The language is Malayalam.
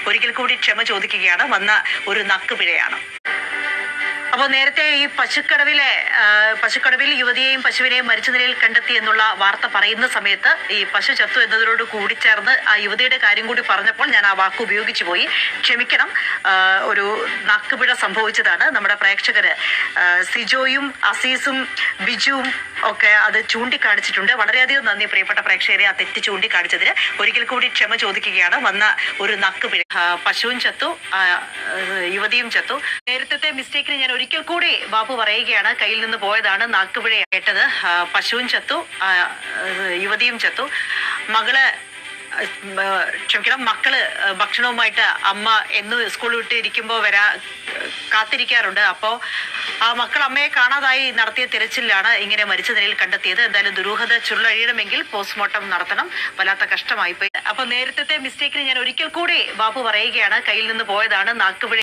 ഒരിക്കൽ കൂടി ക്ഷമ ചോദിക്കുകയാണ്. വന്ന ഒരു നക്കുപിഴയാണ്. അപ്പോൾ നേരത്തെ ഈ പശുക്കടവിൽ യുവതിയെയും പശുവിനെയും മരിച്ച നിലയിൽ കണ്ടെത്തി എന്നുള്ള വാർത്ത പറയുന്ന സമയത്ത് ഈ പശു ചത്തു എന്നതിനോട് കൂടിച്ചേർന്ന് ആ യുവതിയുടെ കാര്യം കൂടി പറഞ്ഞപ്പോൾ ഞാൻ ആ വാക്ക് ഉപയോഗിച്ചു പോയി. ക്ഷമിക്കണം, ഒരു നക്കുപിഴ സംഭവിച്ചതാണ്. നമ്മുടെ പ്രേക്ഷകര് സിജോയും അസീസും ബിജുവും ഒക്കെ അത് ചൂണ്ടിക്കാണിച്ചിട്ടുണ്ട്. വളരെയധികം നന്ദി പ്രിയപ്പെട്ട പ്രേക്ഷകരെ ആ തെറ്റ് ചൂണ്ടിക്കാണിച്ചതിന്. ഒരിക്കൽ കൂടി ക്ഷമ ചോദിക്കുകയാണ്. വന്ന ഒരു നക്കുപിഴ. പശുവും ചത്തു, യുവതിയും ചത്തു. നേരത്തെ മിസ്റ്റേക്കിന് ഞാൻ ഒരിക്കൽ കൂടി ബാബു പറയുകയാണ്, കയ്യിൽ നിന്ന് പോയതാണ്, നാക്കുപിഴ കേട്ടത്. പശുവും ചത്തു, യുവതിയും ചത്തു. മക്കള് ഭക്ഷണവുമായിട്ട് അമ്മ എന്നും സ്കൂൾ വിട്ട് ഇരിക്കുമ്പോൾ കാത്തിരിക്കാറുണ്ട്. അപ്പോൾ ആ മക്കൾ അമ്മയെ കാണാതായി നടത്തിയ തിരച്ചിലാണ് ഇങ്ങനെ മരിച്ച നിലയിൽ കണ്ടെത്തിയത്. എന്തായാലും ദുരൂഹത ചുരുളഴിയണമെങ്കിൽ പോസ്റ്റ്മോർട്ടം നടത്തണം. വല്ലാത്ത കഷ്ടമായിപ്പോയി. അപ്പൊ നേരത്തെ മിസ്റ്റേക്കിന് ഞാൻ ഒരിക്കൽ കൂടി ബാബു പറയുകയാണ്, കയ്യിൽ നിന്ന് പോയതാണ്, നാക്കുപിഴ.